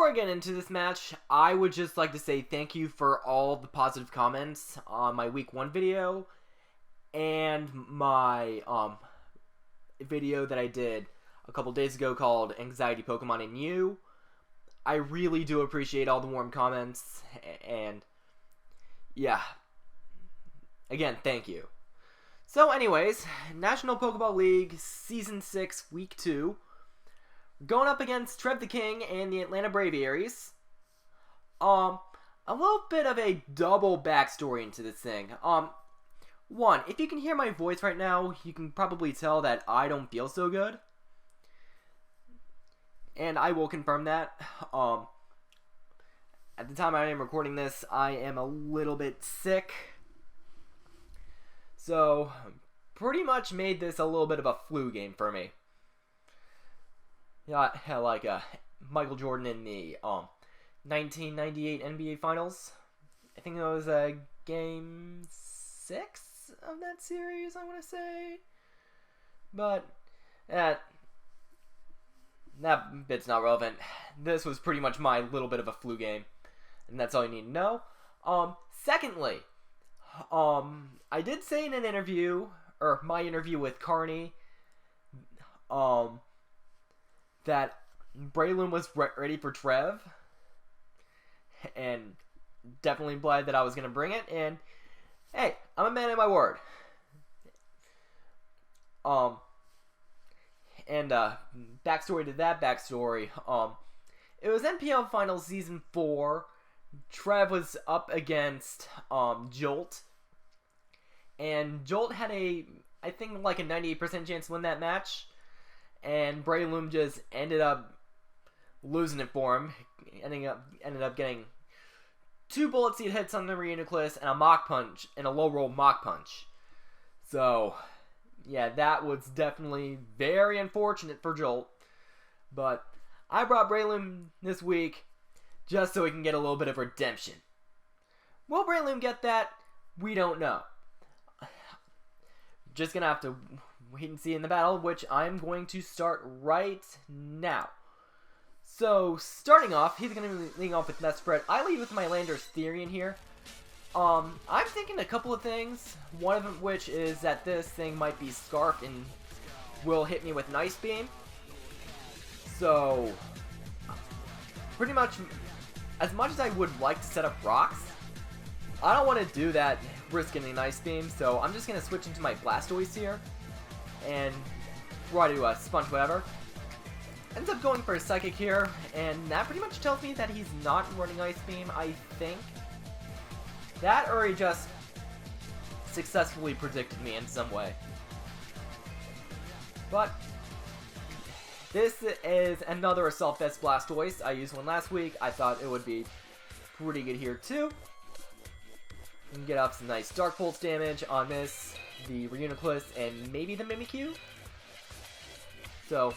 before I get into this match, I would just like to say thank you for all the positive comments on my week 1 video and my video that I did a couple days ago called Anxiety Pokemon and You. I really do appreciate all the warm comments, and yeah, again, thank you. So anyways, National Pokeball League Season 6 Week 2. Going up against Trev the King and the Atlanta Braviarys. A little bit of a double backstory into this thing. One, if you can hear my voice right now, you can probably tell that I don't feel so good. And I will confirm that. At the time I am recording this, I am a little bit sick. So, pretty much made this a little bit of a flu game for me. Yeah, like Michael Jordan in the 1998 NBA Finals. I think it was Game 6 of that series, I want to say. But that bit's not relevant. This was pretty much my little bit of a flu game, and that's all you need to know. Secondly, I did say in an interview, or my interview with Carney, that Breloom was ready for Trev, and definitely implied that I was going to bring it, and hey, I'm a man of my word. Backstory to that backstory, it was NPL Finals Season 4, Trev was up against, Jolt, and Jolt had I think like a 98% chance to win that match. And Breloom just ended up losing it for him. Ended up getting 2 bullet seed hits on the Reuniclus and a Mach Punch and a low roll Mach Punch. So, yeah, that was definitely very unfortunate for Jolt. But I brought Breloom this week just so he can get a little bit of redemption. Will Breloom get that? We don't know. Just gonna have to wait and see in the battle, which I'm going to start right now. So, starting off, he's going to be leading off with Mesprit. I lead with my Landorus Therian here. I'm thinking a couple of things, one of them which is that this thing might be Scarfed and will hit me with Nice Beam. So, pretty much, as much as I would like to set up rocks, I don't want to do that risking a Nice Beam, so I'm just going to switch into my Blastoise here. And try to sponge whatever. Ends up going for a Psychic here, and that pretty much tells me that he's not running Ice Beam, I think. That, or he just successfully predicted me in some way. But this is another Assault Vest Blastoise. I used one last week. I thought it would be pretty good here too. You can get off some nice Dark Pulse damage on this, the Reuniclus, and maybe the Mimikyu. So,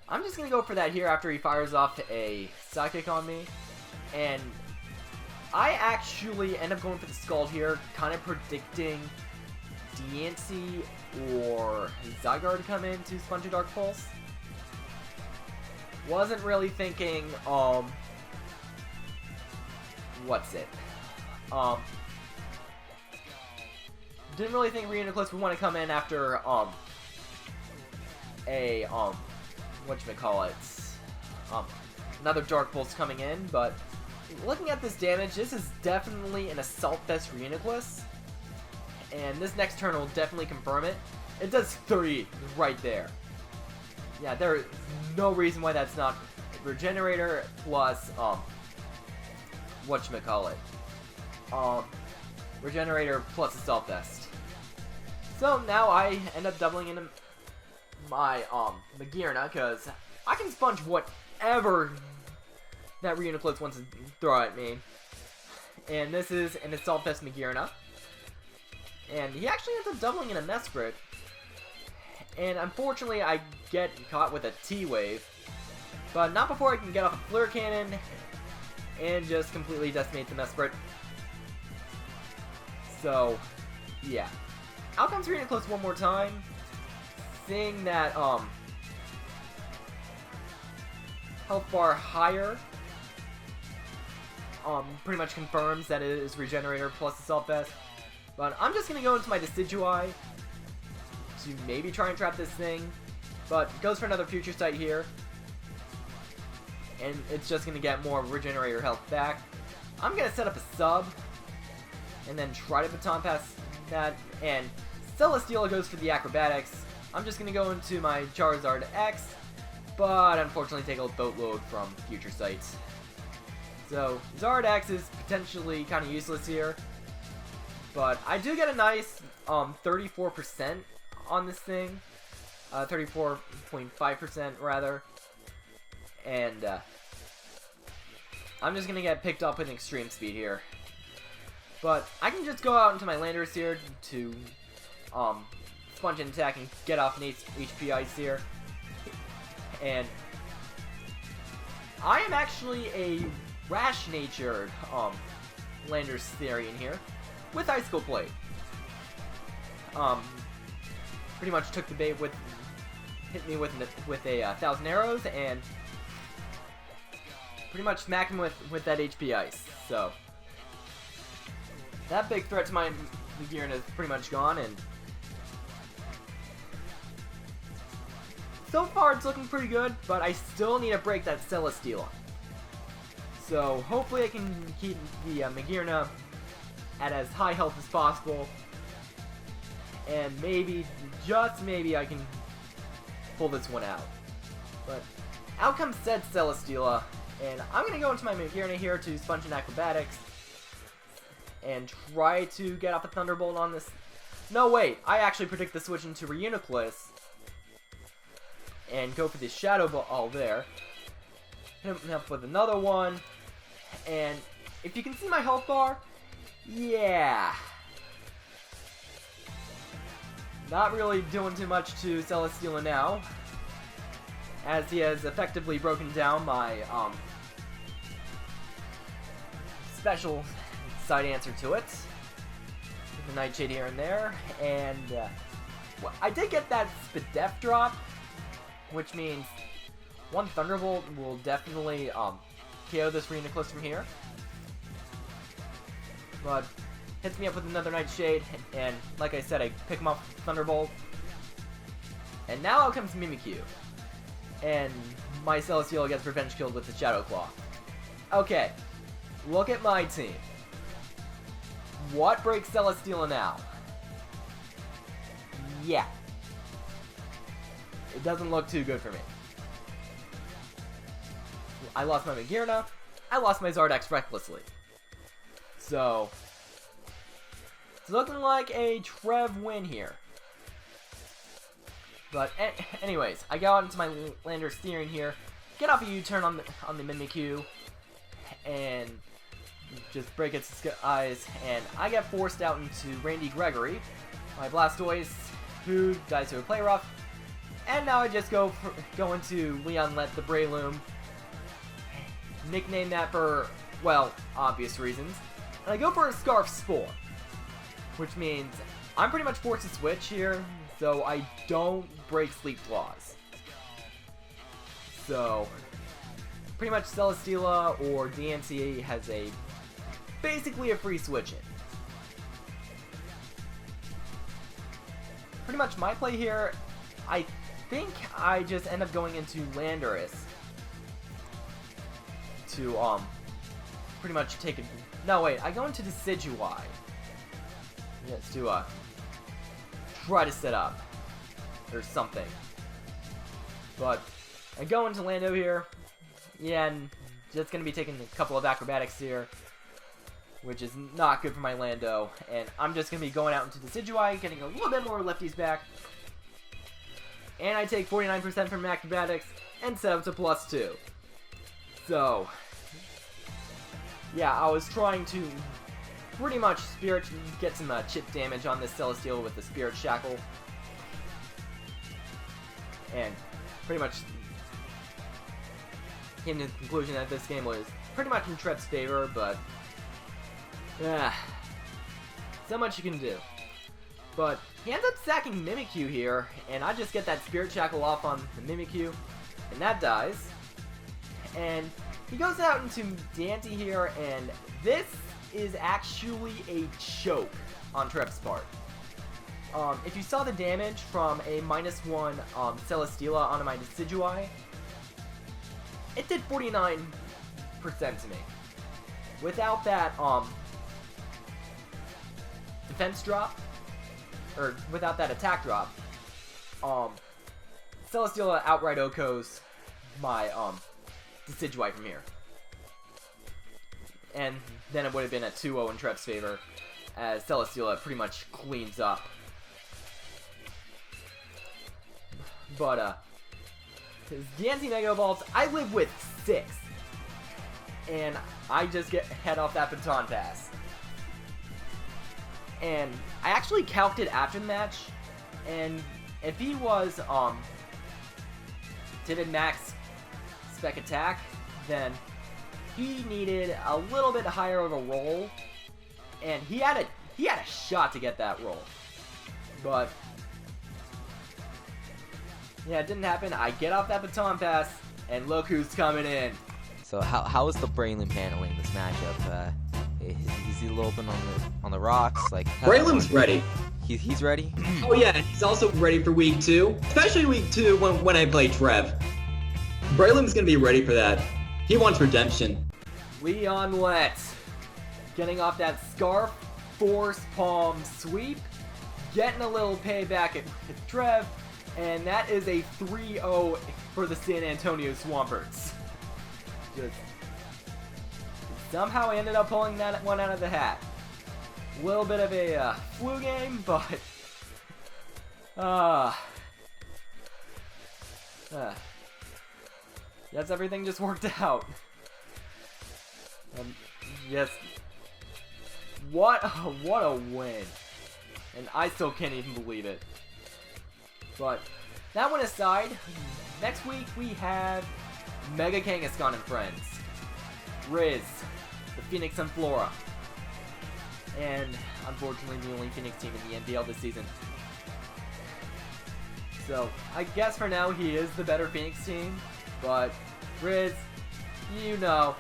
I'm just going to go for that here after he fires off a Psychic on me. And I actually end up going for the Scald here, kind of predicting Diancie or Zygarde to come in to sponge a Dark Pulse. Wasn't really thinking, what's it? Didn't really think Reuniclus would want to come in after, another Dark Pulse coming in, but looking at this damage, this is definitely an Assault Vest Reuniclus, and this next turn will definitely confirm it. It does 30 right there. Yeah, there is no reason why that's not Regenerator plus, Regenerator plus Assault Vest. So now I end up doubling into my Magearna, because I can sponge whatever that Reuniclus wants to throw at me. And this is an Assault Vest Magearna. And he actually ends up doubling in a Mesprit. And unfortunately I get caught with a T-Wave. But not before I can get off a Flare Cannon and just completely decimate the Mesprit. So, yeah. Out comes Reuniclus one more time. Seeing that, health bar higher pretty much confirms that it is Regenerator plus Assault Vest. But I'm just going to go into my Decidueye to maybe try and trap this thing. But it goes for another Future Sight here. And it's just going to get more Regenerator health back. I'm going to set up a sub. And then try to Baton Pass that. And Celesteela goes for the Acrobatics. I'm just going to go into my Charizard X. But unfortunately take a boatload from Future Sight. So Zard X is potentially kind of useless here. But I do get a nice 34% on this thing. 34.5% rather. And I'm just going to get picked up with Extreme Speed here. But I can just go out into my Landorus here to Sponge and attack and get off an HP Ice here. And I am actually a Rash-natured Landorus Therian here with Icicle Blade. Pretty much took the bait with, hit me with a 1,000 arrows and pretty much smacked him with that HP Ice. So that big threat to my Magearna is pretty much gone, and so far it's looking pretty good, but I still need to break that Celesteela. So hopefully I can keep the Magearna at as high health as possible, and maybe, just maybe, I can pull this one out. But out comes said Celesteela, and I'm going to go into my Magearna here to Sponge and Acrobatics and try to get off a Thunderbolt on this. No, wait, I actually predict the switch into Reuniclus and go for the Shadow Ball there. Hit him up with another one, and if you can see my health bar, yeah, not really doing too much to Celesteela now, as he has effectively broken down my special side answer to it, with a Nightshade here and there, and well, I did get that Spadef drop, which means one Thunderbolt will definitely KO this Reuniclus from here. But hits me up with another Nightshade, and like I said, I pick him up with Thunderbolt. And now out comes Mimikyu. And my Celesteela gets Revenge Killed with the Shadow Claw. Okay, look at my team. What breaks Celesteela now? Yeah. It doesn't look too good for me. I lost my Magearna. I lost my Zardex recklessly. So, it's looking like a Trev win here. But anyways, I go out into my Landorus Therian here, get off a U-turn on the Mimikyu, and just break its eyes, and I get forced out into Randy Gregory. My Blastoise, who dies to a Play Rough, and now I just go into Leon Let the Breloom. Nickname that for, well, obvious reasons. And I go for a Scarf Spore, which means I'm pretty much forced to switch here, so I don't break Sleep Claws. So, pretty much Celesteela or DMC has basically a free switch in. Pretty much my play here, I think I just end up going into Landorus to pretty much take it. No, wait, I go into Decidueye. Yes, to try to set up or something. But I go into Lando here. Yeah, and just gonna be taking a couple of acrobatics here, which is not good for my Lando. And I'm just gonna be going out into Decidueye, getting a little bit more lefties back. And I take 49% from acrobatics and set up to +2. So, yeah, I was trying to pretty much get some chip damage on this Celesteela with the Spirit Shackle. And pretty much came to the conclusion that this game was pretty much in Trev's favor, but so much you can do. But he ends up sacking Mimikyu here, and I just get that Spirit Shackle off on the Mimikyu, and that dies. And he goes out into Dante here, and this is actually a choke on Trev's part. If you saw the damage from a -1 Celesteela onto my Decidueye, it did 49% to me. Without that defense drop, or without that attack drop, Celesteela outright OHKOs my Decidueye from here. And then it would have been a 2-0 in Trev's favor, as Celesteela pretty much cleans up. But, his Diancie Mega Evolves, I live with 6. And I just head off that baton pass. And I actually calced it after the match, and if he was, did max spec attack, then he needed a little bit higher of a roll, and he had a shot to get that roll. But yeah, it didn't happen. I get off that baton pass, and look who's coming in. So how is the Breloom handling this matchup? Is he a little bit on the rocks? Like Breloom's ready. He's ready. Oh yeah, he's also ready for week 2, especially week 2 when I play Trev. Breloom's gonna be ready for that. He wants redemption. Leon Lett getting off that Scarf Force Palm sweep, getting a little payback at Trev, and that is a 3-0 for the San Antonio Swamperts. Just somehow I ended up pulling that one out of the hat. A little bit of a flu game, but yes, everything just worked out. Yes, what a win, and I still can't even believe it. But that one aside, next week we have Mega Kangaskhan and friends, Riz, the Phoenix and Flora, and unfortunately the only Phoenix team in the NPL this season. So I guess for now he is the better Phoenix team, but Riz, you know,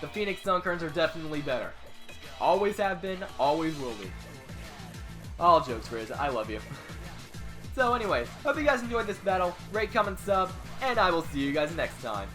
the Phoenix Sunkerns are definitely better. Always have been, always will be. All jokes, Riz, I love you. So anyways, hope you guys enjoyed this battle. Rate, comment, sub, and I will see you guys next time.